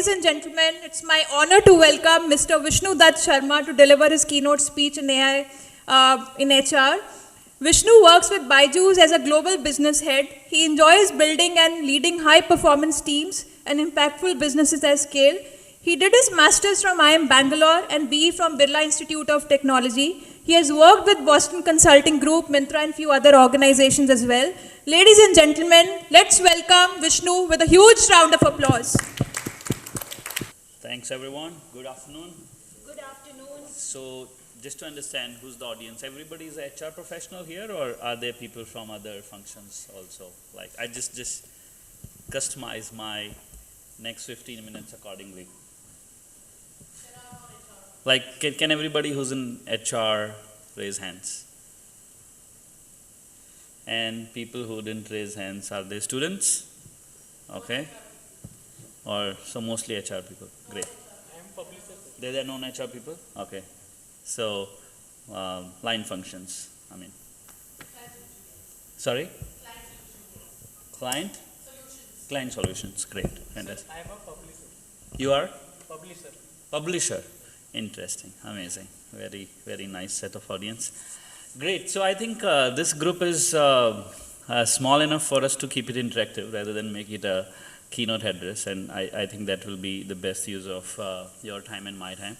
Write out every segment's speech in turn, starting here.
ladies and gentlemen, it's my honor to welcome Mr. Vishnu Dutt Sharma to deliver his keynote speech in AI in HR. Vishnu works with Byju's as a global business head. He enjoys building and leading high-performance teams and impactful businesses at scale. He did his master's from IIM Bangalore and BE from Birla Institute of Technology. He has worked with Boston Consulting Group, Myntra, and few other organizations as well. Ladies and gentlemen, let's welcome Vishnu with a huge round of applause. Thanks everyone. Good afternoon. Good afternoon. So just to understand who's the audience, everybody is a HR professional here, or are there people from other functions also? Like I just customize my next 15 minutes accordingly. Like can everybody who's in HR raise hands? And people who didn't raise hands, are they students? Okay. Or so mostly HR people. Great. I am publisher. There are non-HR people? Okay. So, line functions, I mean. Sorry? Client? Solutions. Client solutions, great, fantastic. I am a publisher. You are? Publisher. Publisher. Interesting, amazing. Very, very nice set of audience. Great, so I think this group is small enough for us to keep it interactive rather than make it a keynote address, and I think that will be the best use of your time and my time.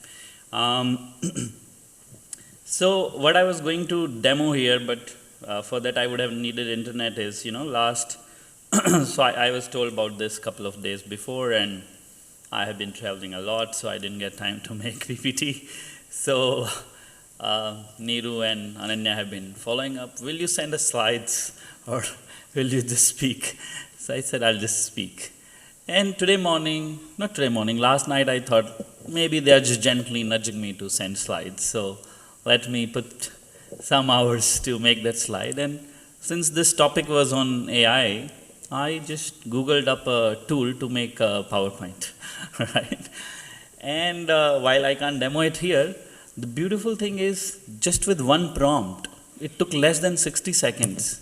So what I was going to demo here, but for that I would have needed internet is, so I was told about this couple of days before, and I have been traveling a lot, so I didn't get time to make PPT. So Neeru and Ananya have been following up. Will you send us slides or will you just speak? So I said, I'll just speak. And last night I thought maybe they are just gently nudging me to send slides. So let me put some hours to make that slide. And since this topic was on AI, I just Googled up a tool to make a PowerPoint, right? And while I can't demo it here, the beautiful thing is just with one prompt, it took less than 60 seconds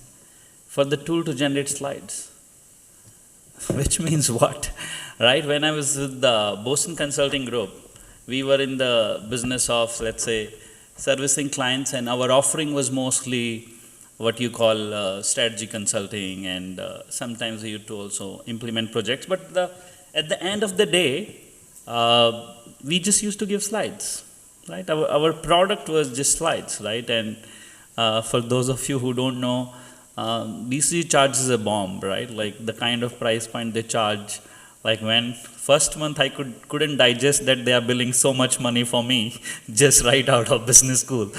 for the tool to generate slides. Which means what, right? When I was with the Boston Consulting Group, we were in the business of, let's say, servicing clients, and our offering was mostly what you call strategy consulting, and sometimes we used to also implement projects. But at the end of the day, we just used to give slides, right? Our product was just slides, right? And for those of you who don't know, BCG charges a bomb, right? Like the kind of price point they charge, like when first month I couldn't digest that they are billing so much money for me just right out of business school.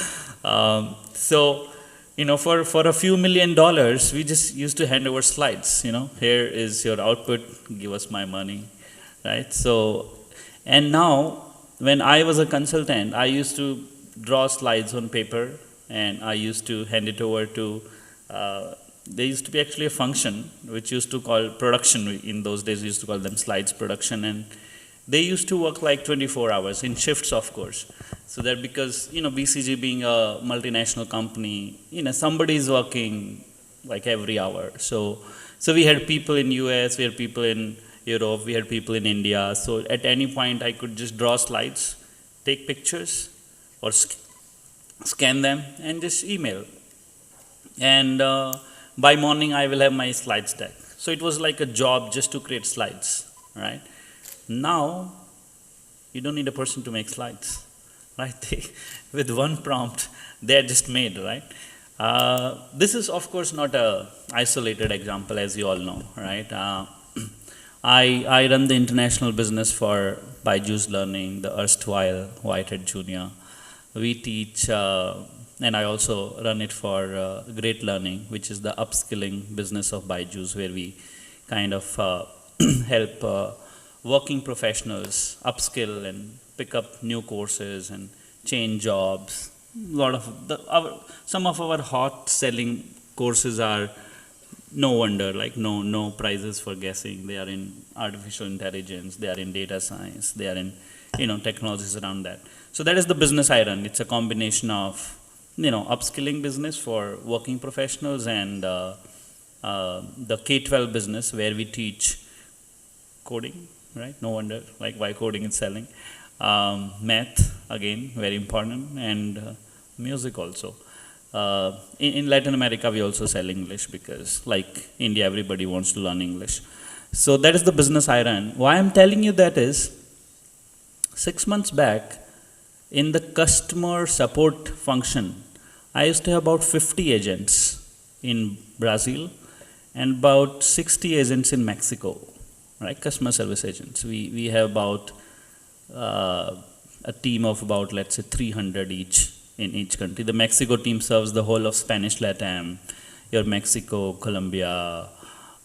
So, for a few $1 million, we just used to hand over slides, here is your output, give us my money, right? So, and now when I was a consultant, I used to draw slides on paper and I used to hand it over to there used to be actually a function which used to call production. In those days we used to call them slides production, and they used to work like 24 hours in shifts, of course. So that because BCG being a multinational company, somebody is working like every hour. So we had people in US, we had people in Europe, we had people in India. So at any point I could just draw slides, take pictures or scan them and just email. And by morning I will have my slides deck. So it was like a job just to create slides, right? Now, you don't need a person to make slides, right? With one prompt, they are just made, right? This is, of course, not a isolated example, as you all know, right? I run the international business for Byju's Learning, the erstwhile Whitehead Junior. We teach, and I also run it for Great Learning, which is the upskilling business of Byju's, where we kind of help working professionals upskill and pick up new courses and change jobs. Some of our hot selling courses are no wonder, like no prizes for guessing. They are in artificial intelligence, they are in data science, they are in technologies around that. So that is the business I run. It's a combination of upskilling business for working professionals and the K-12 business where we teach coding, right? No wonder, like why coding is selling. Math, again, very important, and music also. In Latin America, we also sell English because, like India, everybody wants to learn English. So that is the business I run. Why I'm telling you that is, 6 months back, in the customer support function, I used to have about 50 agents in Brazil and about 60 agents in Mexico, right? Customer service agents. We have about a team of about, let's say, 300 each in each country. The Mexico team serves the whole of Spanish Latam, your Mexico, Colombia,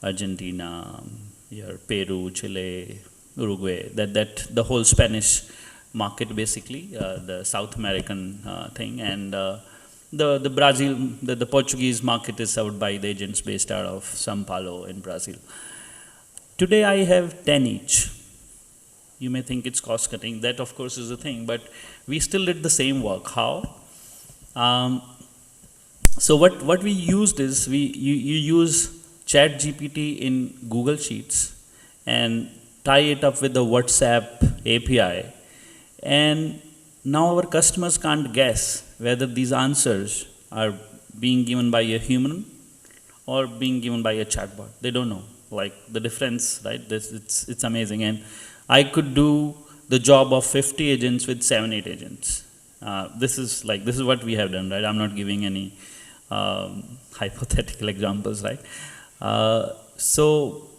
Argentina, your Peru, Chile, Uruguay, that the whole Spanish market basically, the South American thing, and the Brazil, the Portuguese market is served by the agents based out of São Paulo in Brazil. Today I have 10 each. You may think it's cost cutting. That of course is a thing, but we still did the same work. How? So what we used is you use ChatGPT in Google Sheets and tie it up with the WhatsApp API, and now our customers can't guess whether these answers are being given by a human or being given by a chatbot. They don't know, like the difference, right? It's amazing, and I could do the job of 50 agents with 7-8 agents. This is what we have done, right? I'm not giving any hypothetical examples, right? So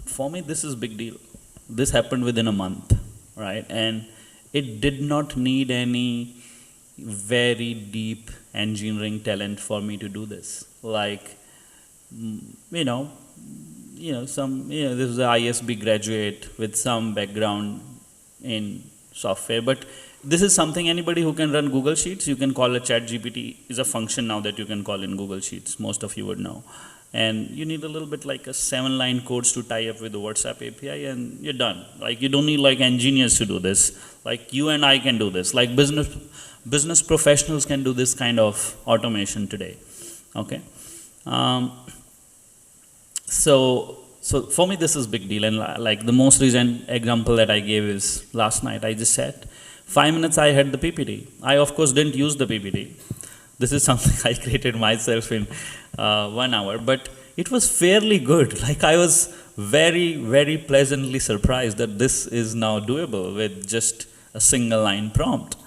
for me, this is big deal. This happened within a month, right? And it did not need any very deep engineering talent for me to do this. Like, this is an ISB graduate with some background in software, but this is something anybody who can run Google Sheets, you can call a ChatGPT, is a function now that you can call in Google Sheets, most of you would know. And you need a little bit like a 7-line codes to tie up with the WhatsApp API and you're done. Like you don't need like engineers to do this. Like you and I can do this. Like business professionals can do this kind of automation today. Okay. So for me this is big deal, and like the most recent example that I gave is last night I just sat 5 minutes I had the PPT. I of course didn't use the PPT. This is something I created myself in 1 hour, but it was fairly good. Like I was very, very pleasantly surprised that this is now doable with just a single line prompt,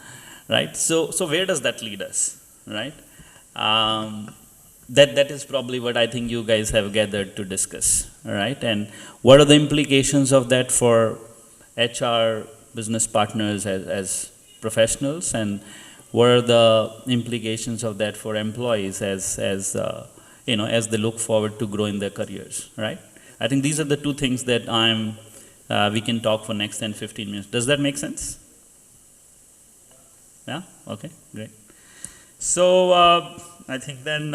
right? So where does that lead us, right? That is probably what I think you guys have gathered to discuss, right? And what are the implications of that for HR business partners as professionals, and what are the implications of that for employees as they look forward to growing their careers, right? I think these are the two things that we can talk for next 10-15 minutes. Does that make sense? Yeah? Okay, great. So I think then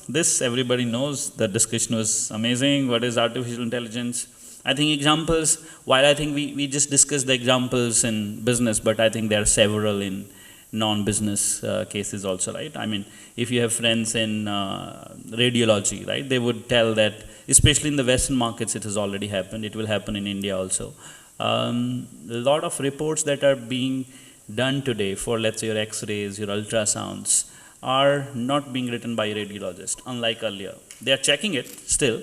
this everybody knows. The discussion was amazing. What is artificial intelligence? I think examples, while I think we just discussed the examples in business, but I think there are several in non-business cases also, right? I mean, if you have friends in radiology, right, they would tell that, especially in the Western markets, it has already happened. It will happen in India also. A lot of reports that are being done today for, let's say, your X-rays, your ultrasounds, are not being written by a radiologist, unlike earlier. They are checking it still,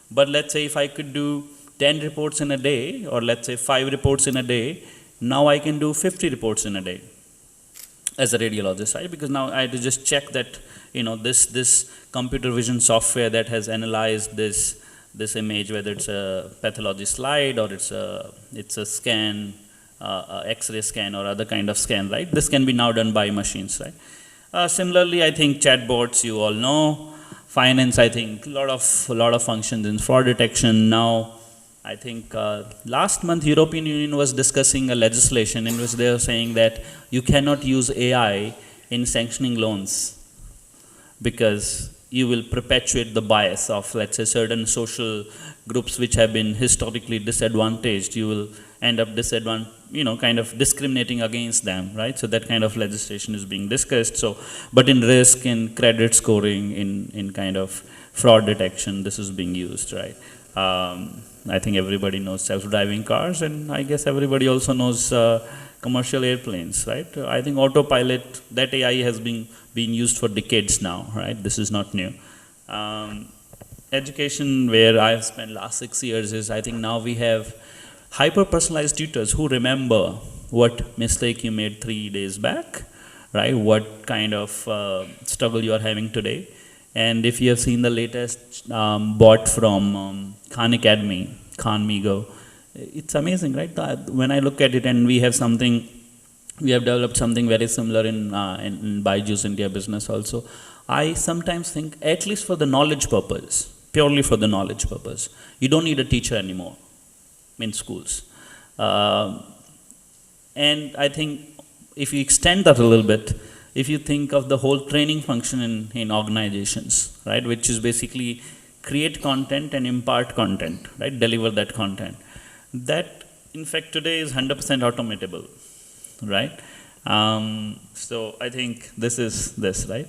but let's say if I could do 10 reports in a day, or let's say 5 reports in a day, now I can do 50 reports in a day as a radiologist, right? Because now I had to just check that, this computer vision software that has analyzed this image, whether it's a pathology slide or it's a scan, X-ray scan or other kind of scan, right? This can be now done by machines, right? Similarly, I think chatbots, you all know. Finance, I think a lot of functions in fraud detection now. I think last month European Union was discussing a legislation in which they were saying that you cannot use AI in sanctioning loans because you will perpetuate the bias of, let's say, certain social groups which have been historically disadvantaged. You will end up kind of discriminating against them, right? So that kind of legislation is being discussed. So, but in risk, in credit scoring, in kind of fraud detection, this is being used, right? I think everybody knows self-driving cars, and I guess everybody also knows commercial airplanes, right? I think autopilot, that AI has been being used for decades now, right? This is not new. Education, where I've spent last 6 years, is I think now we have hyper-personalized tutors who remember what mistake you made 3 days back, right? What kind of struggle you are having today. And if you have seen the latest bot from Khan Academy, Khan Migo, it's amazing, right? When I look at it, and we have developed something very similar in Byju's India business also. I sometimes think, at least for the knowledge purpose, purely for the knowledge purpose, you don't need a teacher anymore in schools. And I think if you extend that a little bit, if you think of the whole training function in organizations, right, which is basically create content and impart content, right, deliver that content. That, in fact, today is 100% automatable, right? So I think this is this, right?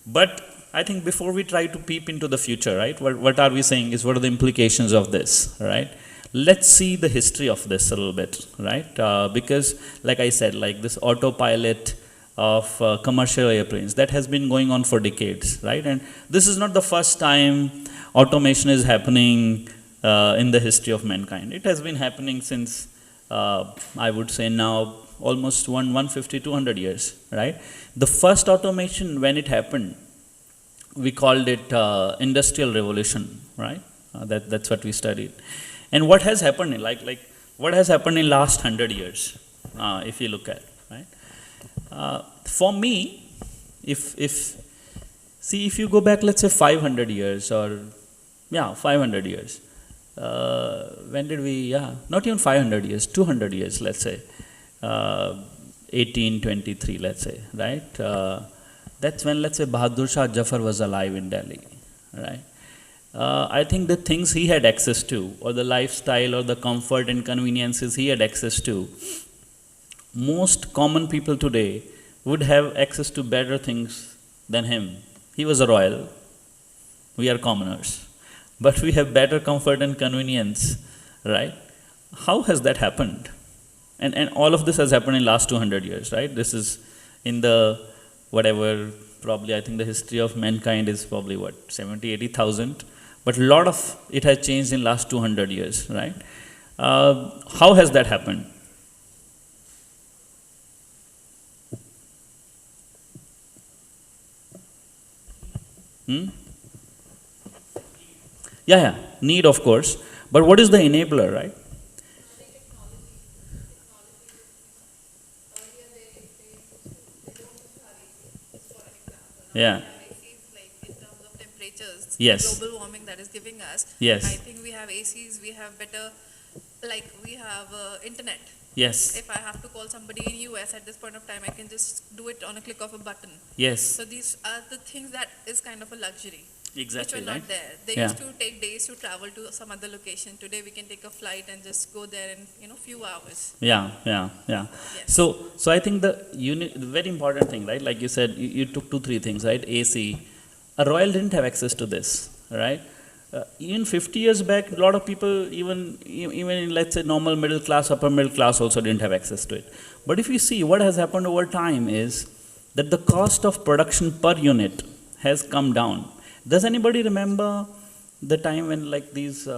But I think before we try to peep into the future, right, what are we saying is what are the implications of this, right? Let's see the history of this a little bit, right? Because, like I said, like this autopilot of commercial airplanes, that has been going on for decades, right? And this is not the first time automation is happening in the history of mankind. It has been happening since, I would say now, almost 150, 200 years, right? The first automation, when it happened, we called it Industrial Revolution, right? That's what we studied. And what has happened, what has happened in last 100 years, if you look at, right? For me, if you go back, let's say 500 years, or 500 years, when did we, not even 500 years, 200 years, let's say, 1823, let's say, right? That's when, let's say, Bahadur Shah Jafar was alive in Delhi, right? I think the things he had access to, or the lifestyle, or the comfort and conveniences he had access to, most common people today would have access to better things than him. He was a royal. We are commoners. But we have better comfort and convenience, right? How has that happened? And all of this has happened in last 200 years, right? This is in the, whatever, probably I think the history of mankind is probably what, 70, 80,000. But a lot of it has changed in last 200 years, right? How has that happened? Need, of course. But what is the enabler, right? Yeah. ACs, like in terms of temperatures, Yes. global warming that is giving us. Yes. I think we have ACs, we have better, like we have internet. Yes. If I have to call somebody in US at this point of time, I can just do it on a click of a button. Yes. So these are the things that is kind of a luxury. Exactly, Which were right? not there. They Yeah. used to take days to travel to some other location. Today we can take a flight and just go there in few hours. Yeah. Yes. So I think the very important thing, right? Like you said, you took 2-3 things, right? AC. A royal didn't have access to this, right? Even 50 years back, a lot of people, even in, let's say, normal middle class, upper middle class, also didn't have access to it. But if you see what has happened over time is that the cost of production per unit has come down. Does anybody remember the time when, like, these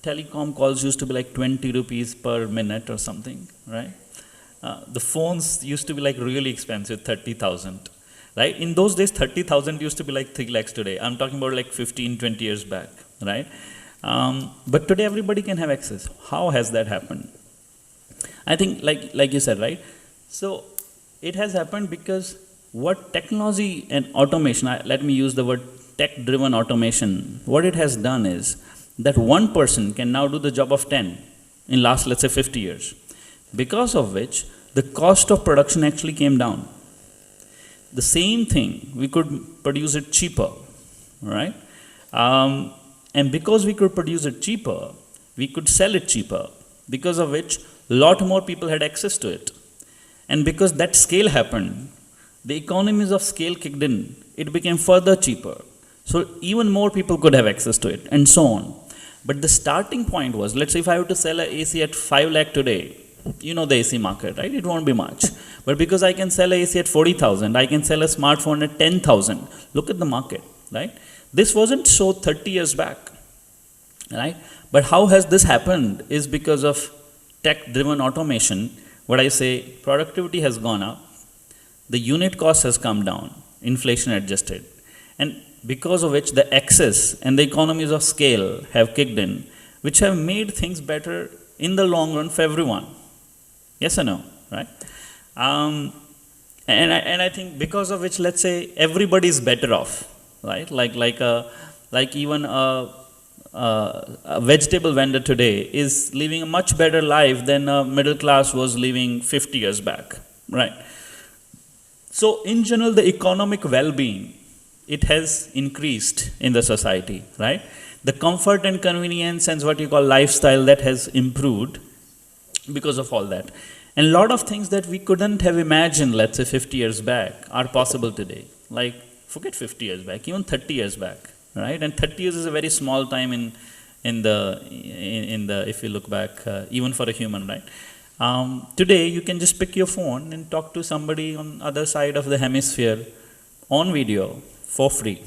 telecom calls used to be like 20 rupees per minute or something, right? The phones used to be like really expensive, 30,000, right? In those days, 30,000 used to be like 3 lakhs today. I'm talking about like 15, 20 years back, right? But today everybody can have access. How has that happened? I think, like you said, right? So it has happened because what technology and automation, let me use the word tech-driven automation, what it has done is that one person can now do the job of 10 in last, let's say, 50 years. Because of which, the cost of production actually came down. The same thing, we could produce it cheaper, right? And because we could produce it cheaper, we could sell it cheaper, because of which a lot more people had access to it. And because that scale happened, the economies of scale kicked in, it became further cheaper. So even more people could have access to it, and so on. But the starting point was, let's say if I were to sell a AC at 5 lakh today, you know the AC market, right? It won't be much. But because I can sell a AC at 40,000, I can sell a smartphone at 10,000. Look at the market, right? This wasn't so 30 years back, right? But how has this happened is because of tech-driven automation. What I say, productivity has gone up, the unit cost has come down, inflation adjusted, and because of which the access and the economies of scale have kicked in, which have made things better in the long run for everyone. Yes or no, right? And I think because of which, let's say, everybody is better off, right? Like even a vegetable vendor today is living a much better life than a middle class was living 50 years back, right? So in general, the economic well-being, it has increased in the society, right? The comfort and convenience and what you call lifestyle, that has improved because of all that. And a lot of things that we couldn't have imagined, let's say 50 years back, are possible today. Like, forget 50 years back, even 30 years back, right? And 30 years is a very small time in the if you look back, even for a human, right? Today, you can just pick your phone and talk to somebody on the other side of the hemisphere on video for free.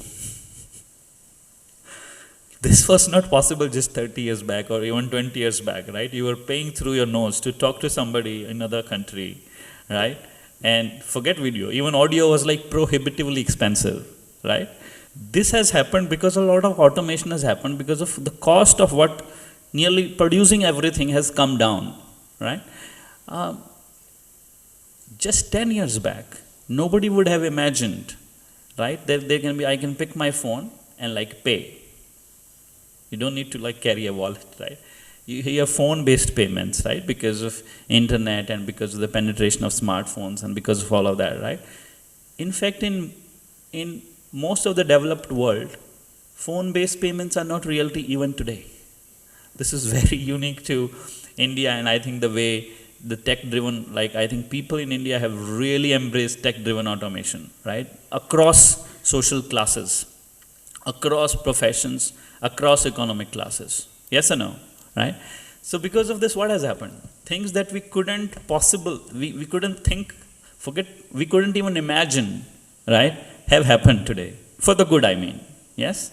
This was not possible just 30 years back or even 20 years back, right? You were paying through your nose to talk to somebody in another country, right? And forget video, even audio was like prohibitively expensive, right? This has happened because a lot of automation has happened because of the cost of what nearly producing everything has come down, right? Just 10 years back, nobody would have imagined, right, that there can be, I can pick my phone and like pay. You don't need to like carry a wallet, right? You have phone-based payments, right? Because of internet and because of the penetration of smartphones and because of all of that, right? In fact, in most of the developed world, phone-based payments are not reality even today. This is very unique to India, and I think the way the tech-driven, like I think people in India have really embraced tech-driven automation, right? Across social classes, across professions, across economic classes. Yes or no, right? So because of this, what has happened? Things that we couldn't we couldn't think, we couldn't even imagine, right, have happened today. For the good, I mean, yes?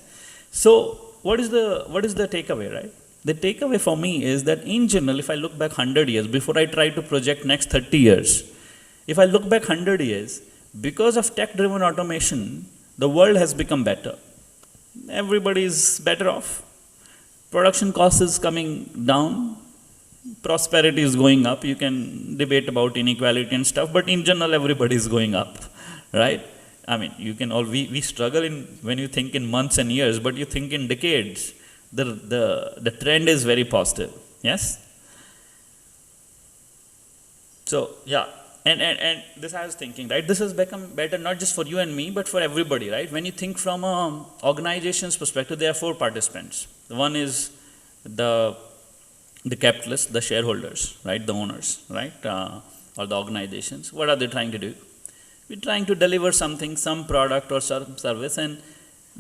So what is the takeaway, right? The takeaway for me is that in general, if I look back 100 years, before I try to project next 30 years, if I look back 100 years, because of tech-driven automation, the world has become better. Everybody is better off. Production cost is coming down. Prosperity is going up. You can debate about inequality and stuff, but in general, everybody is going up, right? I mean, you can all, we struggle when you think in months and years, but you think in decades. The trend is very positive, yes? So, yeah, and this I was thinking, right? This has become better not just for you and me, but for everybody, right? When you think from an organization's perspective, there are 4 participants. One is the capitalists, the shareholders, right? The owners, right? Or the organizations. What are they trying to do? We're trying to deliver something, some product or some service, and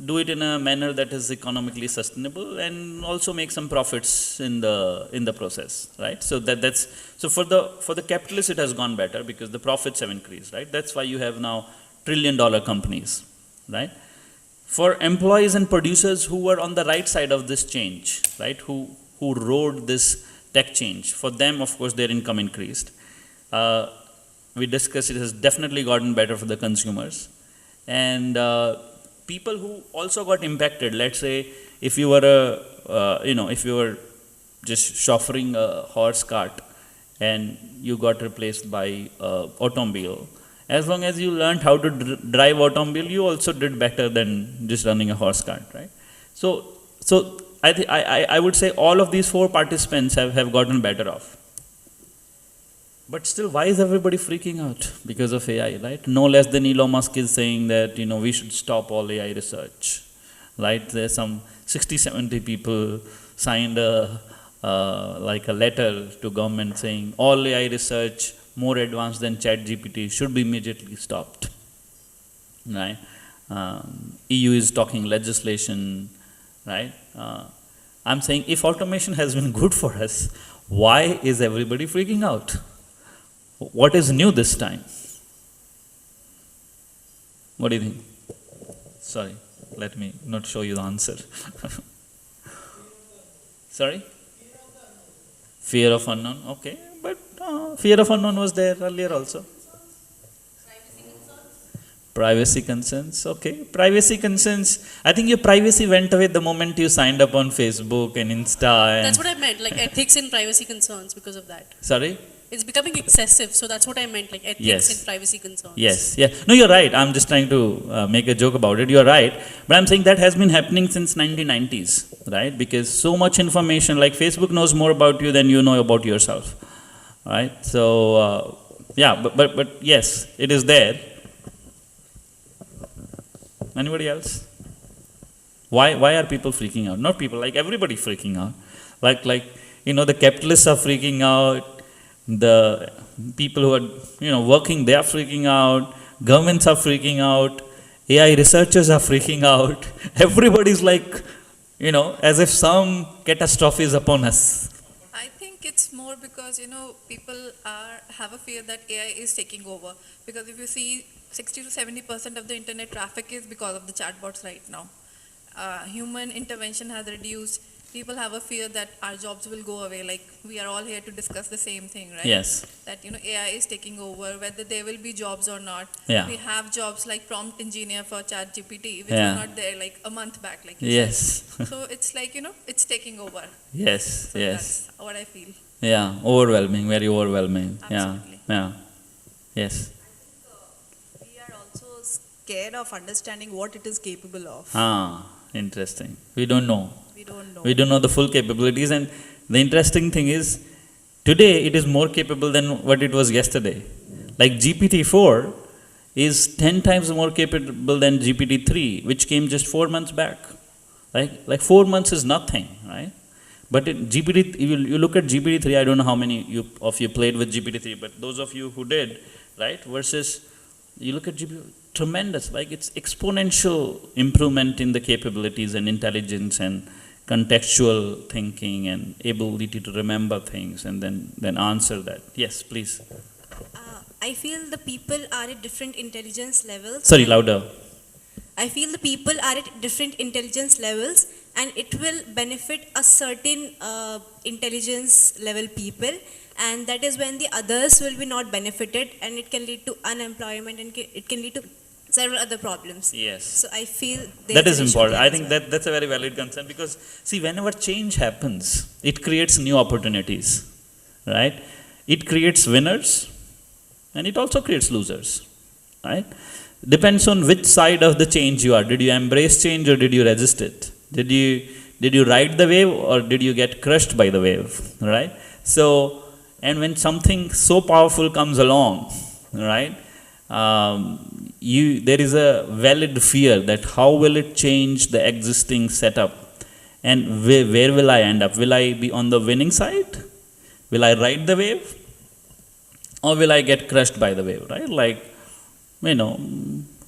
do it in a manner that is economically sustainable and also make some profits in the process, right? So so for the capitalists it has gone better because the profits have increased, right? That's why you have now trillion-dollar companies, right? For employees and producers who were on the right side of this change, right? Who rode this tech change, for them, of course, their income increased. We discussed it has definitely gotten better for the consumers, and people who also got impacted, let's say if you were if you were just chauffeuring a horse cart and you got replaced by automobile, as long as you learned how to drive automobile, you also did better than just running a horse cart, right? So I would say all of these 4 participants have gotten better off. But still, why is everybody freaking out? Because of AI, right? No less than Elon Musk is saying that, we should stop all AI research, right? There's some 60, 70 people signed a letter to government saying all AI research more advanced than ChatGPT should be immediately stopped, right? EU is talking legislation, right? I'm saying if automation has been good for us, why is everybody freaking out? What is new this time? What do you think? Sorry, let me not show you the answer. Sorry? Fear of unknown, okay. But fear of unknown was there earlier also. Privacy concerns, okay. Privacy concerns, I think your privacy went away the moment you signed up on Facebook and Insta. And That's what I meant, like ethics and privacy concerns because of that. Sorry? It's becoming excessive, so that's what I meant, like ethics Yes. and privacy concerns. Yes, yeah. No, you're right. I'm just trying to make a joke about it. You're right. But I'm saying that has been happening since 1990s, right? Because so much information, like Facebook knows more about you than you know about yourself, right? So, yeah, but yes, it is there. Anybody else? Why are people freaking out? Not people, like everybody freaking out. Like the capitalists are freaking out. The people who are, working, they are freaking out. Governments are freaking out. AI researchers are freaking out. Everybody's like, as if some catastrophe is upon us. I think it's more because, people have a fear that AI is taking over. Because if you see, 60 to 70% of the internet traffic is because of the chatbots right now. Human intervention has reduced. People have a fear that our jobs will go away. Like, we are all here to discuss the same thing, right? Yes. That, AI is taking over, whether there will be jobs or not. Yeah. We have jobs like prompt engineer for ChatGPT, which Yeah. were not there like a month back, like you Yes. said. So it's like, it's taking over. Yes, So yes. that's what I feel. Yeah, overwhelming, very overwhelming. Absolutely. Yeah. Yes. We are also scared of understanding what it is capable of. Interesting. We don't know. We don't know. We don't know the full capabilities, and the interesting thing is, today it is more capable than what it was yesterday. Like GPT-4 is 10 times more capable than GPT-3, which came just 4 months back. Like 4 months is nothing, right? But GPT, you look at GPT-3, I don't know how many of you played with GPT-3, but those of you who did, right, versus you look at GPT, tremendous, like it's exponential improvement in the capabilities and intelligence and contextual thinking and ability to remember things and then answer that. Yes, please. I feel the people are at different intelligence levels. Sorry, louder. I feel the people are at different intelligence levels, and it will benefit a certain intelligence level people, and that is when the others will be not benefited, and it can lead to unemployment, and it can lead to several other problems. Yes. So I feel That is an issue important. there I as think well. that's a very valid concern, because see, whenever change happens, it creates new opportunities, right? It creates winners and it also creates losers, right? Depends on which side of the change you are. Did you embrace change or did you resist it? Did you ride the wave or did you get crushed by the wave, right? So, and when something so powerful comes along, right? There is a valid fear that how will it change the existing setup, and where will I end up? Will I be on the winning side? Will I ride the wave, or will I get crushed by the wave? Right? Like,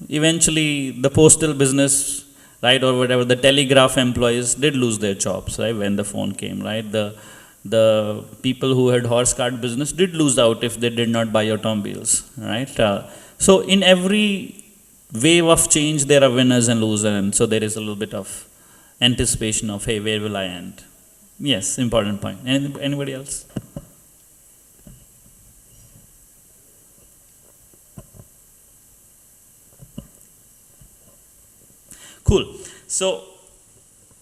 eventually the postal business, right, or whatever, the telegraph employees did lose their jobs, right, when the phone came, right? The people who had horse cart business did lose out if they did not buy automobiles, right? So in every wave of change, there are winners and losers, and so there is a little bit of anticipation of, hey, where will I end? Yes, important point. Anybody else? Cool. So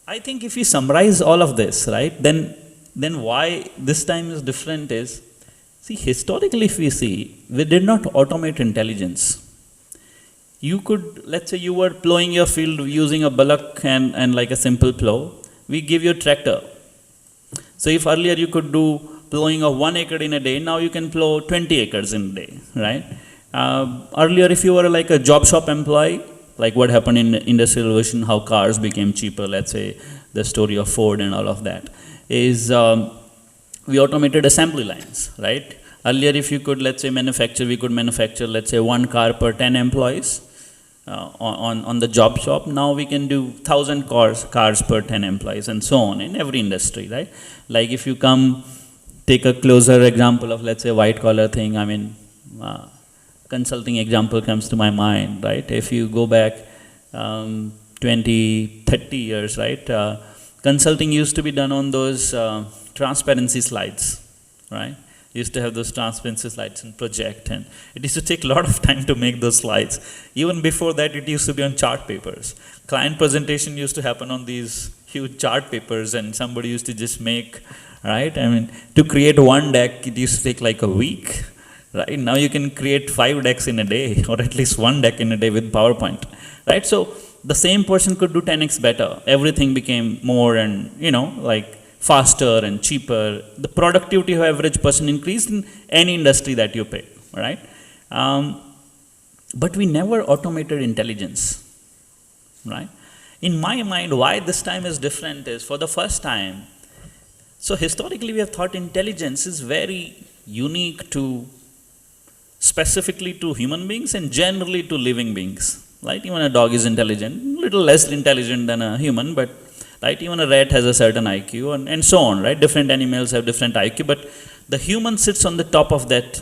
I think if we summarize all of this, right, then why this time is different is, see, historically if we see, we did not automate intelligence. You could, let's say you were plowing your field using a bullock and like a simple plow, we give you a tractor. So if earlier you could do plowing of 1 acre in a day, now you can plow 20 acres in a day, right? Earlier if you were like a job shop employee, like what happened in Industrial Revolution, how cars became cheaper, let's say the story of Ford and all of that, is we automated assembly lines, right? Earlier if you could, let's say, we could manufacture, let's say, 1 car per 10 employees. on the job shop. Now we can do 1,000 cars per 10 employees and so on in every industry, right? Like if you come, take a closer example of, let's say, white collar thing, I mean, consulting example comes to my mind, right? If you go back 20, 30 years, right? Consulting used to be done on those transparency slides, right? Used to have those transparency slides and project, and it used to take a lot of time to make those slides. Even before that, it used to be on chart papers. Client presentation used to happen on these huge chart papers, and somebody used to just make, right? I mean, to create one deck, it used to take like a week, right? Now you can create 5 decks in a day, or at least 1 deck in a day with PowerPoint, right? So the same person could do 10x better. Everything became more and, like faster and cheaper. The productivity of average person increased in any industry that you pick, right? But we never automated intelligence, right? In my mind, why this time is different is, for the first time, so historically we have thought intelligence is very unique to, specifically to human beings and generally to living beings, right? Even a dog is intelligent, little less intelligent than a human, but right, even a rat has a certain IQ and so on, right? Different animals have different IQ, but the human sits on the top of that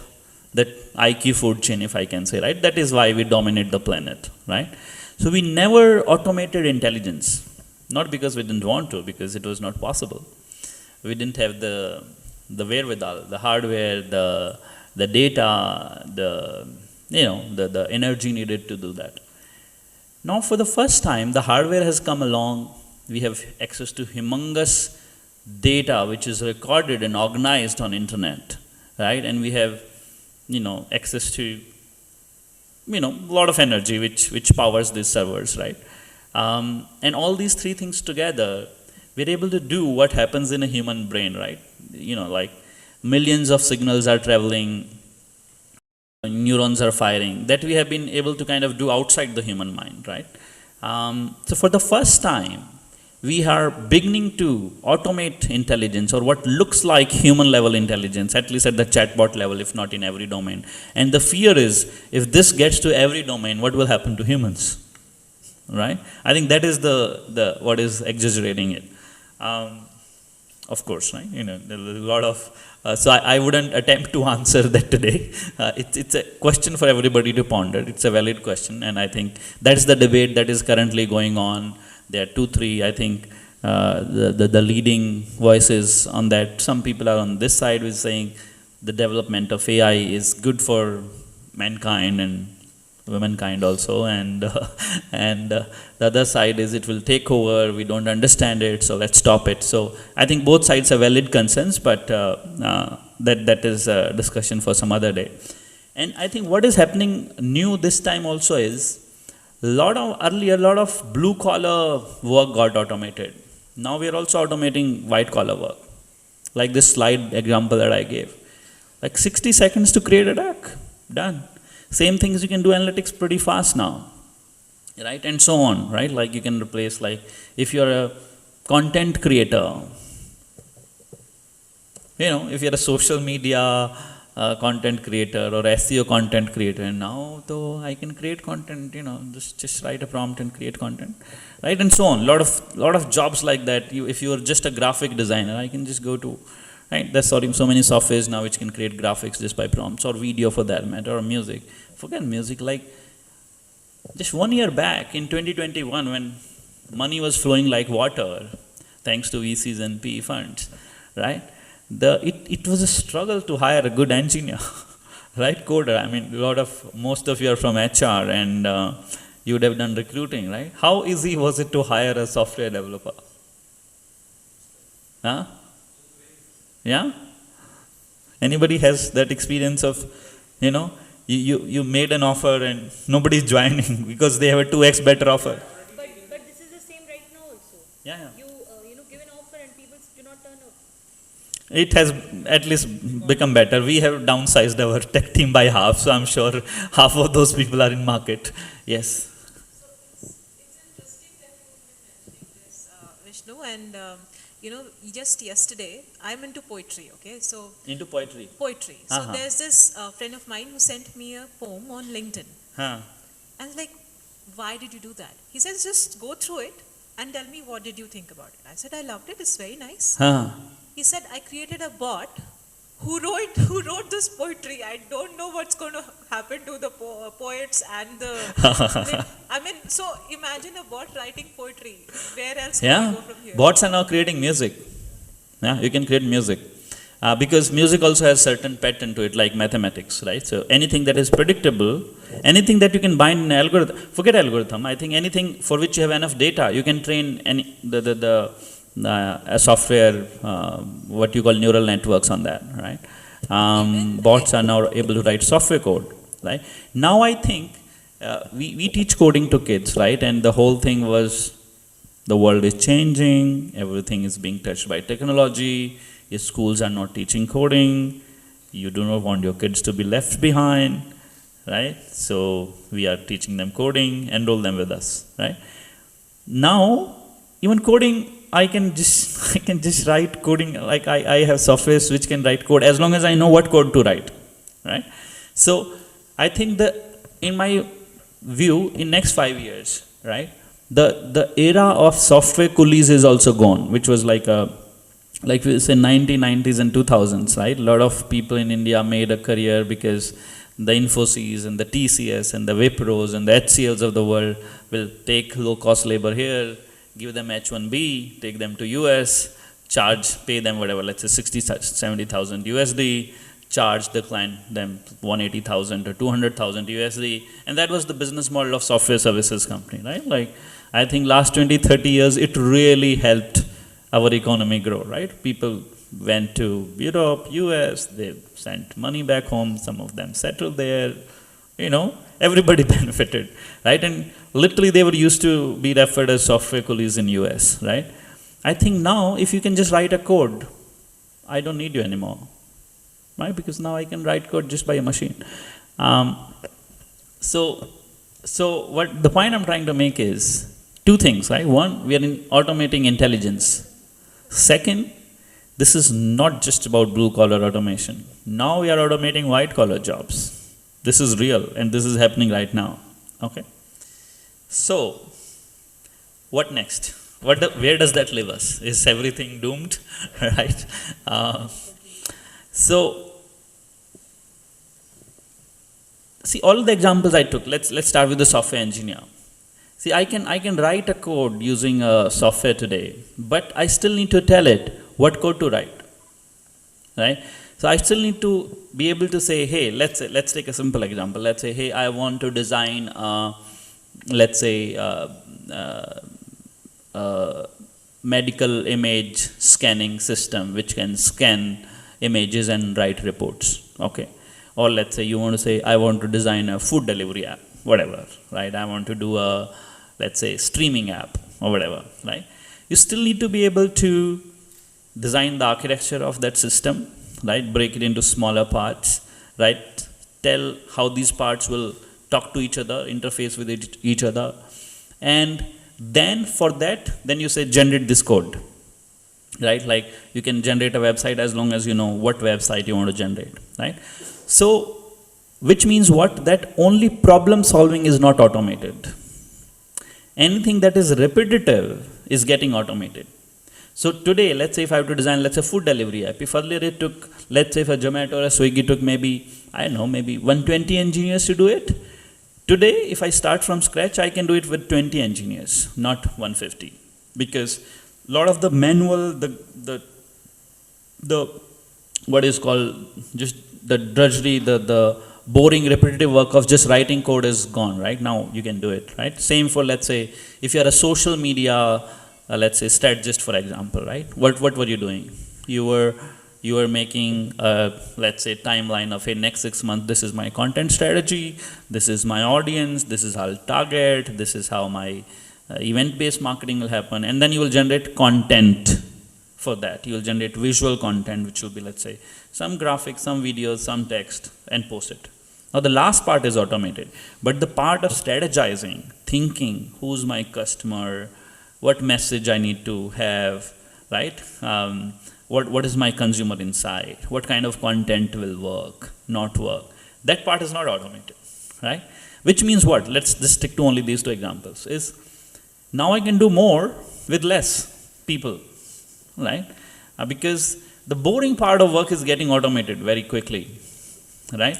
IQ food chain, if I can say, right? That is why we dominate the planet, right? So we never automated intelligence, not because we didn't want to, because it was not possible. We didn't have the wherewithal, the hardware, the data, the energy needed to do that. Now, for the first time, the hardware has come along. We have access to humongous data which is recorded and organized on internet, right? And we have, access to, a lot of energy which powers these servers, right? And all these 3 things together, we're able to do what happens in a human brain, right? Like millions of signals are traveling, neurons are firing, that we have been able to kind of do outside the human mind, right? So for the first time, we are beginning to automate intelligence, or what looks like human level intelligence, at least at the chatbot level, if not in every domain. And the fear is, if this gets to every domain, what will happen to humans, right? I think that is the what is exaggerating it. Of course, right? There's a lot of, so I wouldn't attempt to answer that today. It's a question for everybody to ponder. It's a valid question, and I think that's the debate that is currently going on. There are 2, 3, I think, the leading voices on that. Some people are on this side with saying the development of AI is good for mankind and womankind also, and the other side is it will take over, we don't understand it, so let's stop it. So I think both sides are valid concerns, but that is a discussion for some other day. And I think what is happening new this time also is, earlier a lot of blue collar work got automated. Now we are also automating white collar work. Like this slide example that I gave. Like 60 seconds to create a deck, done. Same things you can do analytics pretty fast now, right? And so on, right? Like you can replace, like if you're a content creator, if you're a social media content creator or SEO content creator, and now though I can create content, just write a prompt and create content, right? And so on. Lot of jobs like that. If you are just a graphic designer, I can just go to, right? There's so many softwares now which can create graphics just by prompts, or video for that matter, or music. Forget music. Like just 1 year back in 2021, when money was flowing like water, thanks to VCs and PE funds, right? It was a struggle to hire a good engineer, right? Coder. I mean, most of you are from HR, and you would have done recruiting, right? How easy was it to hire a software developer? Huh? Yeah? Anybody has that experience of, you made an offer and nobody's joining because they have a 2x better offer? But this is the same right now also. Yeah. You give an offer and people do not turn up. It has at least become better. We have downsized our tech team by half, so I'm sure half of those people are in market. Yes. Vishnu, and just yesterday, I'm into poetry, okay? So Into poetry. poetry. Uh-huh. So there's this friend of mine who sent me a poem on LinkedIn. Huh. I was like, why did you do that? He says, just go through it and tell me what did you think about it. I said, I loved it, it's very nice. Huh. He said, I created a bot who wrote this poetry. I don't know what's going to happen to the poets and the... I mean, so imagine a bot writing poetry. Where else can Yeah, we go from here? bots are now creating music. Yeah, you can create music. Because music also has certain pattern to it, like mathematics, right? So anything that is predictable, anything that you can bind in an algorithm, forget algorithm, I think anything for which you have enough data, you can train a software, what you call neural networks on that, right? Bots are now able to write software code, right? Now I think we teach coding to kids, right? And the whole thing was the world is changing, everything is being touched by technology, your schools are not teaching coding, you do not want your kids to be left behind, right? So we are teaching them coding, enroll them with us, right? Now, even coding, I can just write coding, like I have softwares which can write code as long as I know what code to write, right? So I think that in my view, in next 5 years, right, the era of software coolies is also gone, which was like we say 1990s and 2000s, right? A lot of people in India made a career because the Infosys and the TCS and the Wipros and the HCLs of the world will take low-cost labor here, give them H-1B, take them to US, pay them whatever, let's say 60, 70,000 USD, charge the client them 180,000 or 200,000 USD, and that was the business model of software services company, right? Like, I think last 20, 30 years, it really helped our economy grow, right? People went to Europe, US, they sent money back home, some of them settled there, everybody benefited, right? And literally they were used to be referred as software coolies in US, right? I think now, if you can just write a code, I don't need you anymore, right? Because now I can write code just by a machine. So what the point I'm trying to make is two things, right? One, we are automating intelligence. Second, this is not just about blue-collar automation. Now we are automating white-collar jobs. This is real, and this is happening right now, okay? So, what next? Where does that leave us? Is everything doomed, right? See, all the examples I took, let's start with the software engineer. See, I can write a code using a software today, but I still need to tell it what code to write, right? So I still need to be able to say, hey, let's take a simple example. Let's say, hey, I want to design, medical image scanning system which can scan images and write reports, okay? Or let's say you want to say, I want to design a food delivery app, whatever, right? I want to do a, let's say, streaming app or whatever, right? You still need to be able to design the architecture of that system, right? Break it into smaller parts, right? Tell how these parts will talk to each other, interface with each other. And then for that, then you say, generate this code, right? Like you can generate a website as long as you know what website you want to generate, right? So, which means what? That only problem solving is not automated. Anything that is repetitive is getting automated. So today, let's say if I have to design, let's say, food delivery app, if earlier it took, let's say if a Zomato or a Swiggy took maybe, I don't know, maybe 120 engineers to do it, today, if I start from scratch, I can do it with 20 engineers, not 150. Because a lot of the manual, the what is called, just the drudgery, the boring repetitive work of just writing code is gone, right? Now you can do it, right? Same for, let's say, if you're a social media, let's say, strategist, for example, right? What were you doing? You were making, let's say, timeline of, hey, next 6 months, this is my content strategy, this is my audience, this is how I'll target, this is how my event-based marketing will happen, and then you will generate content for that. You will generate visual content, which will be, let's say, some graphics, some videos, some text, and post it. Now, the last part is automated, but the part of strategizing, thinking, who's my customer, what message I need to have, right? What is my consumer insight? What kind of content will work, not work? That part is not automated, right? Which means what? Let's just stick to only these two examples. Is now I can do more with less people, right? Because the boring part of work is getting automated very quickly, right?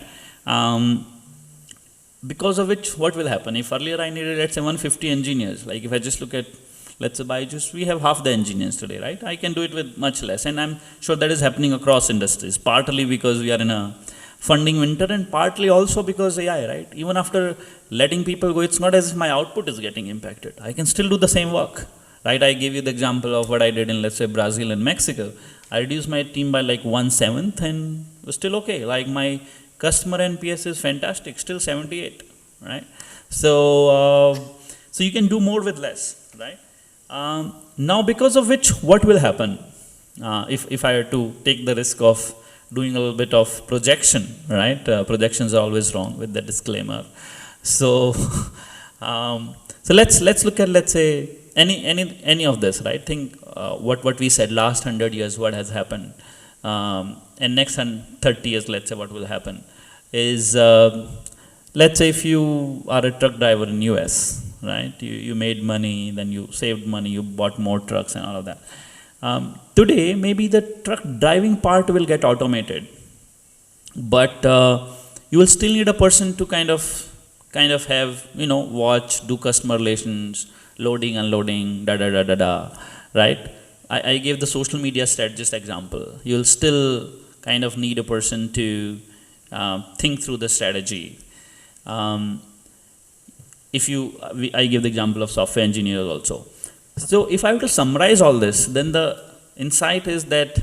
Because of which, what will happen? If earlier I needed, let's say, 150 engineers, like if I just look at, let's say, Byju's, we have half the engineers today, right? I can do it with much less, and I'm sure that is happening across industries, partly because we are in a funding winter, and partly also because AI, right? Even after letting people go, it's not as if my output is getting impacted. I can still do the same work, right? I gave you the example of what I did in, let's say, Brazil and Mexico. I reduced my team by like 1/7 and it was still okay. Like my customer NPS is fantastic, still 78, right? So you can do more with less, right? Now, because of which, what will happen? If I were to take the risk of doing a little bit of projection, right? Projections are always wrong, with the disclaimer. So, so let's look at, let's say, any of this, right? Think what we said last 100 years, what has happened, and next 30 years, let's say, what will happen is, let's say, if you are a truck driver in US, right? You made money, then you saved money, you bought more trucks and all of that. Today, maybe the truck driving part will get automated, but you will still need a person to kind of have, watch, do customer relations, loading, unloading, right? I gave the social media strategist example. You'll still kind of need a person to think through the strategy. I give the example of software engineers also. So if I were to summarize all this, then the insight is that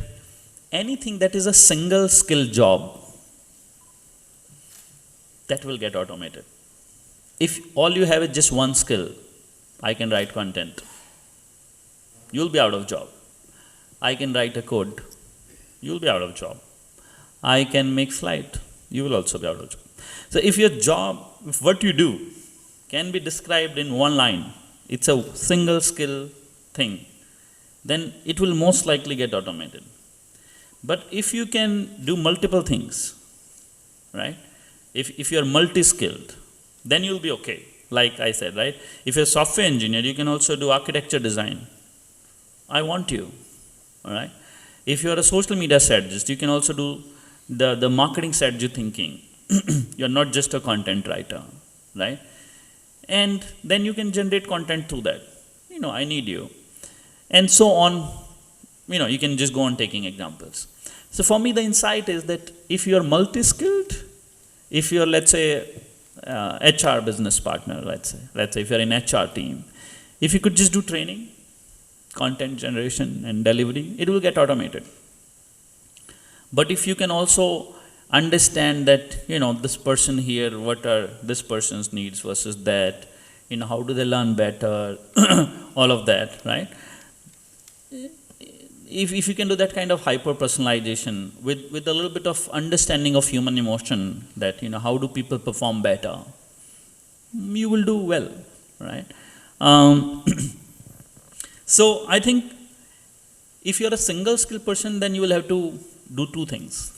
anything that is a single skill job, that will get automated. If all you have is just one skill, I can write content, you'll be out of job. I can write a code, you'll be out of job. I can make slide, you will also be out of job. So if your job, if what you do can be described in one line, it's a single skill thing, then it will most likely get automated. But if you can do multiple things, right? If you're multi-skilled, then you'll be okay. Like I said, right? If you're a software engineer, you can also do architecture design. I want you, all right? If you're a social media strategist, you can also do the marketing strategy thinking. You're not just a content writer, right? And then you can generate content through that. I need you. And so on, you can just go on taking examples. So for me, the insight is that if you're multi-skilled, if you're, let's say, HR business partner, let's say if you're in HR team, if you could just do training, content generation and delivery, it will get automated. But if you can also understand that, this person here, what are this person's needs versus that, how do they learn better, all of that, right? If you can do that kind of hyper-personalization with a little bit of understanding of human emotion, that, how do people perform better, you will do well, right? So I think if you're a single skill person, then you will have to do two things.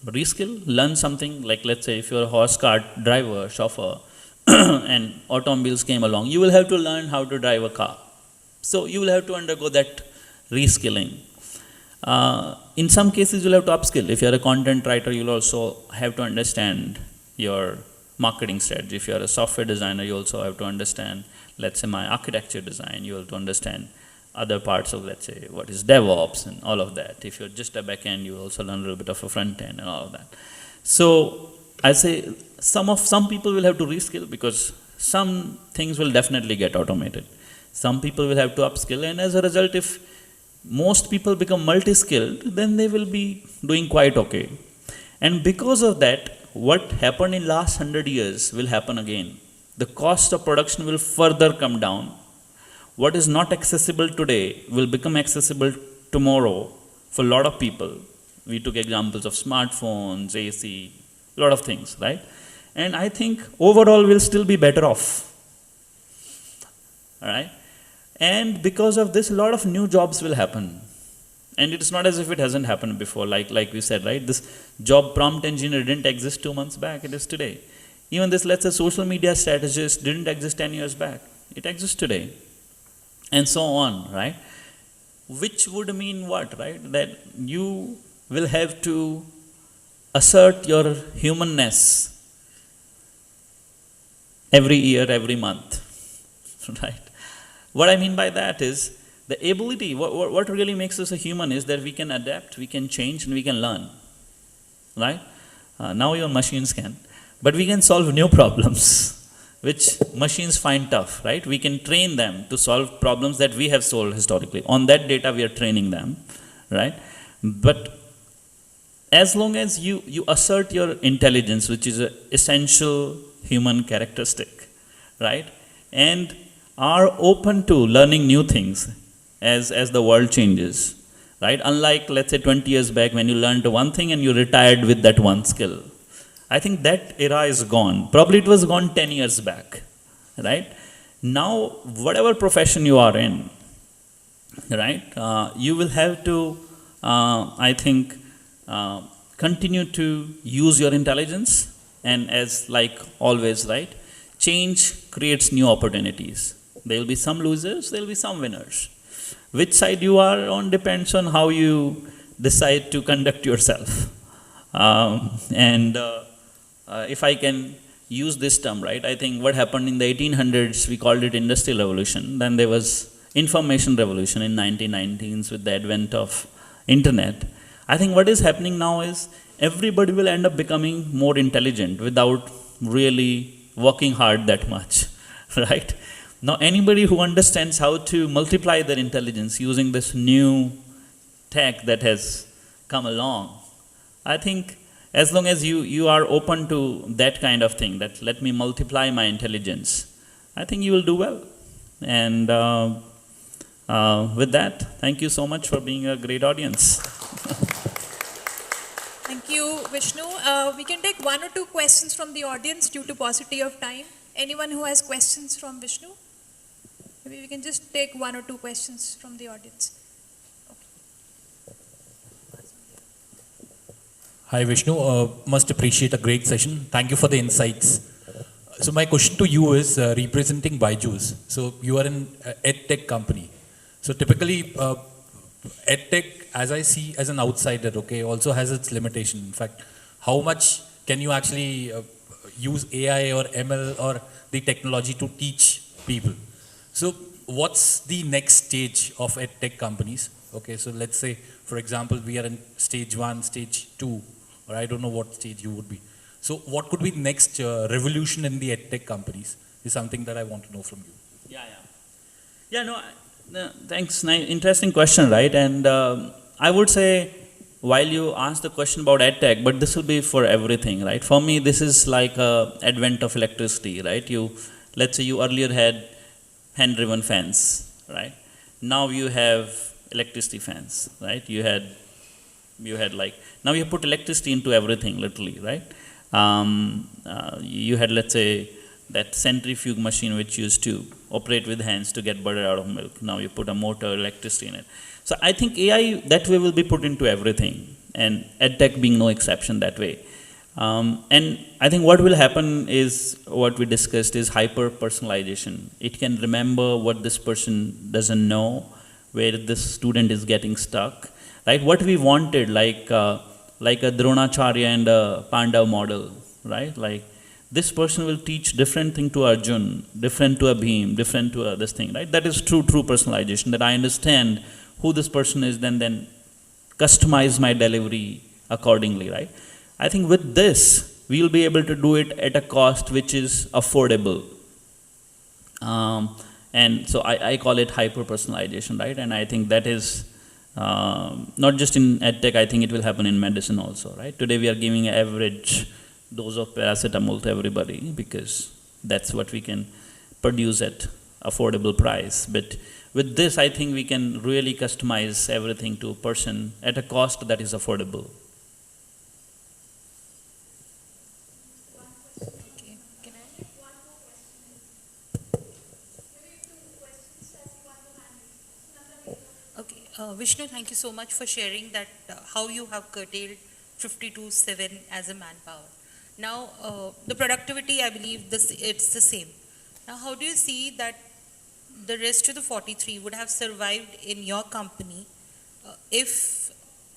Reskill, learn something, like let's say if you're a horse cart driver, chauffeur, and automobiles came along, you will have to learn how to drive a car. So you will have to undergo that reskilling. In some cases, you'll have to upskill. If you're a content writer, you'll also have to understand your marketing strategy. If you're a software designer, you also have to understand, let's say, my architecture design. You have to understand other parts of, let's say, what is DevOps and all of that. If you're just a backend, you also learn a little bit of a front end and all of that. So I say some people will have to reskill because some things will definitely get automated. Some people will have to upskill, and as a result, if most people become multi-skilled, then they will be doing quite okay. And because of that, what happened in last 100 years will happen again. The cost of production will further come down. What is not accessible today will become accessible tomorrow for a lot of people. We took examples of smartphones, AC, a lot of things, right? And I think overall we'll still be better off, all right? And because of this, a lot of new jobs will happen. And it's not as if it hasn't happened before, like we said, right? This job prompt engineer didn't exist 2 months back, it is today. Even this, let's say, social media strategist didn't exist 10 years back. It exists today. And so on, right? Which would mean what, right? That you will have to assert your humanness every year, every month, right? What I mean by that is the ability, what really makes us a human is that we can adapt, we can change, and we can learn, right? Now your machines can, but we can solve new problems, which machines find tough, right? We can train them to solve problems that we have solved historically. On that data, we are training them, right? But as long as you assert your intelligence, which is an essential human characteristic, right? And are open to learning new things as the world changes, right? Unlike, let's say, 20 years back when you learned one thing and you retired with that one skill. I think that era is gone. Probably it was gone 10 years back, right? Now, whatever profession you are in, right, you will have to, I think, continue to use your intelligence, and as like always, right, change creates new opportunities. There will be some losers, there will be some winners. Which side you are on depends on how you decide to conduct yourself. If I can use this term, right, I think what happened in the 1800s, we called it Industrial Revolution. Then there was Information Revolution in 1919s with the advent of Internet. I think what is happening now is everybody will end up becoming more intelligent without really working hard that much, right? Now anybody who understands how to multiply their intelligence using this new tech that has come along, I think as long as you are open to that kind of thing, that let me multiply my intelligence, I think you will do well. And with that, thank you so much for being a great audience. Thank you, Vishnu. We can take one or two questions from the audience due to paucity of time. Anyone who has questions from Vishnu? Maybe we can just take one or two questions from the audience. Hi Vishnu, must appreciate a great session. Thank you for the insights. So my question to you is representing Byju's. So you are an EdTech company. So typically EdTech, as I see as an outsider, okay, also has its limitation. In fact, how much can you actually use AI or ML or the technology to teach people? So what's the next stage of EdTech companies? Okay, so let's say, for example, we are in stage 1, stage 2, or I don't know what stage you would be. So what could be the next revolution in the EdTech companies is something that I want to know from you. Thanks. Interesting question, right? And I would say, while you ask the question about EdTech, but this will be for everything, right? For me, this is like advent of electricity, right? Let's say you earlier had hand-driven fans, right? Now you have electricity fans, right? You had like, now you put electricity into everything, literally, right? You had, let's say, that centrifuge machine which used to operate with hands to get butter out of milk. Now you put a motor, electricity in it. So I think AI that way will be put into everything, and EdTech being no exception that way. And I think what will happen is, what we discussed is hyper-personalization. It can remember what this person doesn't know, where this student is getting stuck. Right? What we wanted, like a Dronacharya and a Pandav model, right? Like, this person will teach different thing to Arjun, different to a Bhim, different to this thing, right? That is true personalization, that I understand who this person is, then customize my delivery accordingly, right? I think with this, we will be able to do it at a cost which is affordable. And so I call it hyper-personalization, right? And I think that is not just in EdTech, I think it will happen in medicine also, right? Today we are giving an average dose of paracetamol to everybody because that's what we can produce at affordable price. But with this, I think we can really customize everything to a person at a cost that is affordable. Okay. Can I? Okay, Vishnu, thank you so much for sharing that how you have curtailed 50 to 7 as a manpower. Now, the productivity, I believe it's the same. Now, how do you see that the rest of the 43 would have survived in your company if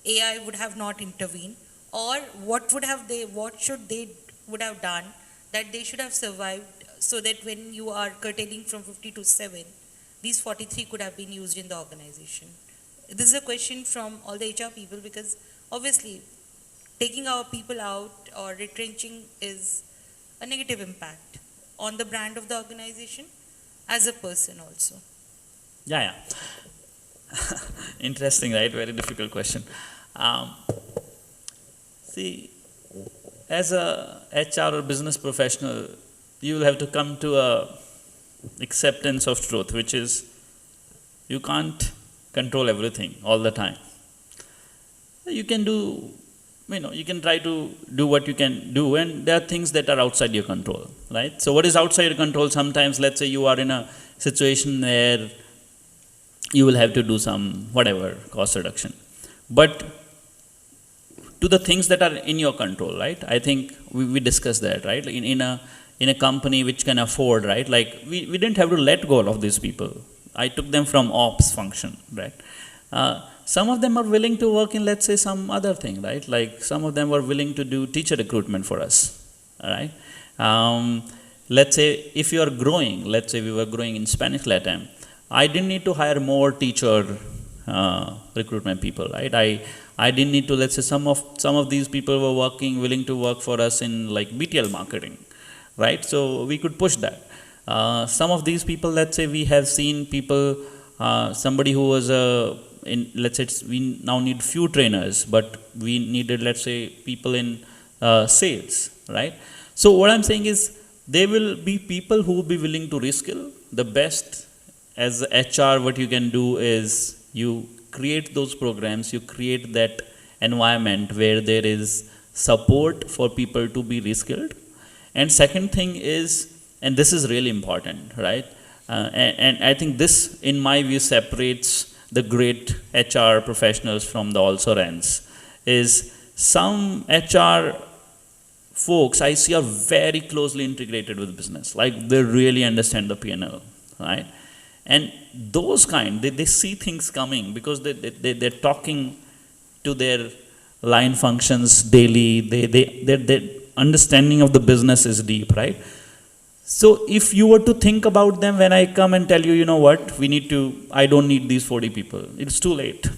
AI would have not intervened? Or what should they would have done that they should have survived so that when you are curtailing from 50 to 7, these 43 could have been used in the organization? This is a question from all the HR people because obviously taking our people out or retrenching is a negative impact on the brand of the organization as a person also. Yeah. Interesting, right? Very difficult question. See, as a HR or business professional, you will have to come to a acceptance of truth, which is you can't control everything all the time. You can do, you can try to do what you can do, and there are things that are outside your control, right? So what is outside your control? Sometimes, let's say you are in a situation where you will have to do some, cost reduction. But to the things that are in your control, right? I think we discussed that, right? Like in a company which can afford, right? Like we didn't have to let go of these people. I took them from ops function, right? Some of them are willing to work in, let's say, some other thing, right? Like some of them were willing to do teacher recruitment for us, all right? Let's say if you are growing, let's say we were growing in Spanish Latam, I didn't need to hire more teacher recruitment people, right? I didn't need to, let's say some of these people were willing to work for us in like BTL marketing, right? So we could push that. Some of these people, let's say we have seen people, somebody who was let's say we now need few trainers, but we needed, let's say, people in sales, right? So what I'm saying is there will be people who will be willing to reskill. The best as HR, what you can do is you create those programs, you create that environment where there is support for people to be reskilled. And second thing is, and this is really important, right? And I think this, in my view, separates the great HR professionals from the also-rans, is some HR folks I see are very closely integrated with business, like they really understand the P&L, right? And those they see things coming because they're talking to their line functions daily, their understanding of the business is deep, right? So if you were to think about them when I come and tell you, you know what, I don't need these 40 people, it's too late.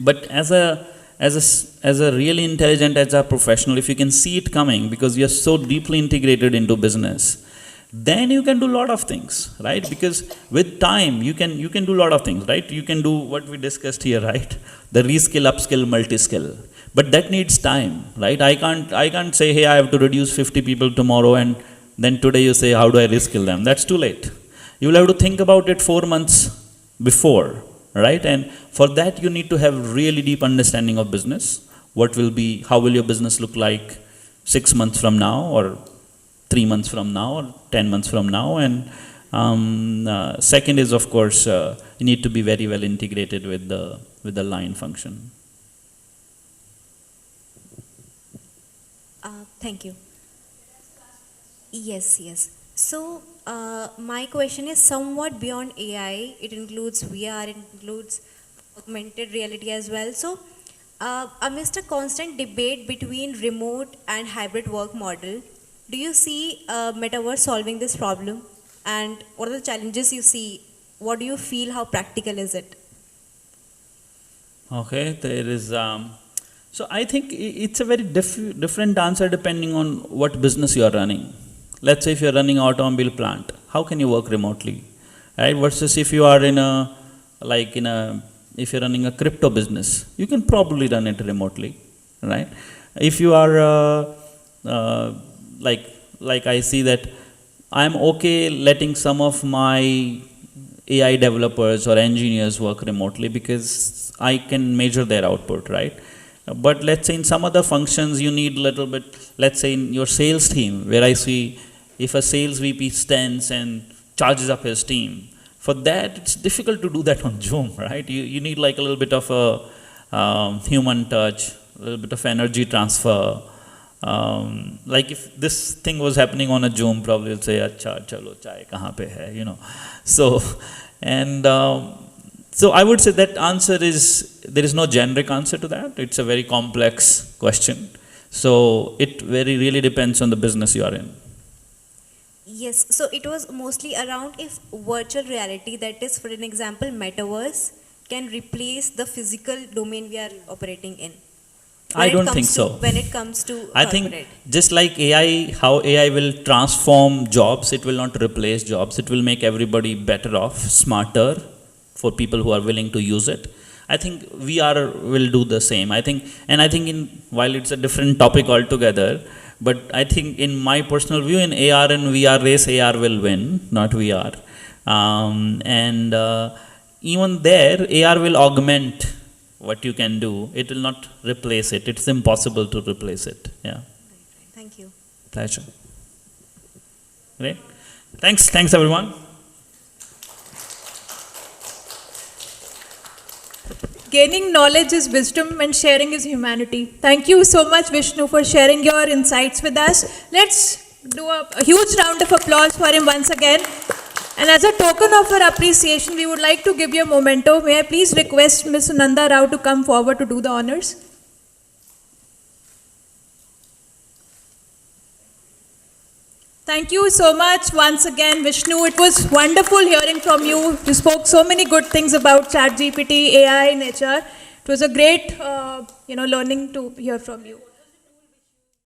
But as a really intelligent HR professional, if you can see it coming because you're so deeply integrated into business, then you can do a lot of things, right? Because with time, you can do a lot of things, right? You can do what we discussed here, right? The reskill, upskill, multi-skill. But that needs time, right? I can't say, hey, I have to reduce 50 people tomorrow and then today you say, how do I reskill them? That's too late. You will have to think about it 4 months before, right? And for that, you need to have really deep understanding of business. How will your business look like 6 months from now, or 3 months from now, or 10 months from now? And second is, of course, you need to be very well integrated with the line function. Thank you. Yes. So, my question is somewhat beyond AI. It includes VR, it includes augmented reality as well. So, amidst a constant debate between remote and hybrid work model, do you see Metaverse solving this problem? And what are the challenges you see? What do you feel? How practical is it? Okay, there is. So I think it's a very different answer depending on what business you are running. Let's say if you're running an automobile plant, how can you work remotely, right? Versus if you are if you're running a crypto business, you can probably run it remotely, right? If you are like I see that I'm okay letting some of my AI developers or engineers work remotely because I can measure their output, right? But let's say in some other functions you need a little bit, let's say in your sales team, where I see if a sales VP stands and charges up his team, for that it's difficult to do that on Zoom, right? You need like a little bit of a human touch, a little bit of energy transfer. Like if this thing was happening on a Zoom, probably you'll say, "Acha, chalo, chai kahan pe hai?" You know. So, and so I would say that answer is, there is no generic answer to that. It's a very complex question. So it very really depends on the business you are in. Yes, so it was mostly around if virtual reality, that is, for an example, metaverse, can replace the physical domain we are operating in. I don't think so. When it comes to I corporate. think just like AI, how AI will transform jobs, it will not replace jobs. It will make everybody better off, smarter, for people who are willing to use it. I think VR will do the same. I think while it's a different topic altogether, but I think in my personal view, in AR and VR race, AR will win, not VR. Even there, AR will augment what you can do. It will not replace it. It's impossible to replace it. Yeah. Thank you. Pleasure. Great. Thanks everyone. Gaining knowledge is wisdom and sharing is humanity. Thank you so much, Vishnu, for sharing your insights with us. Let's do a huge round of applause for him once again. And as a token of our appreciation, we would like to give you a memento. May I please request Ms. Sunanda Rao to come forward to do the honors? Thank you so much once again, Vishnu. It was wonderful hearing from you. You spoke so many good things about ChatGPT, AI, and HR. It was a great, learning to hear from you.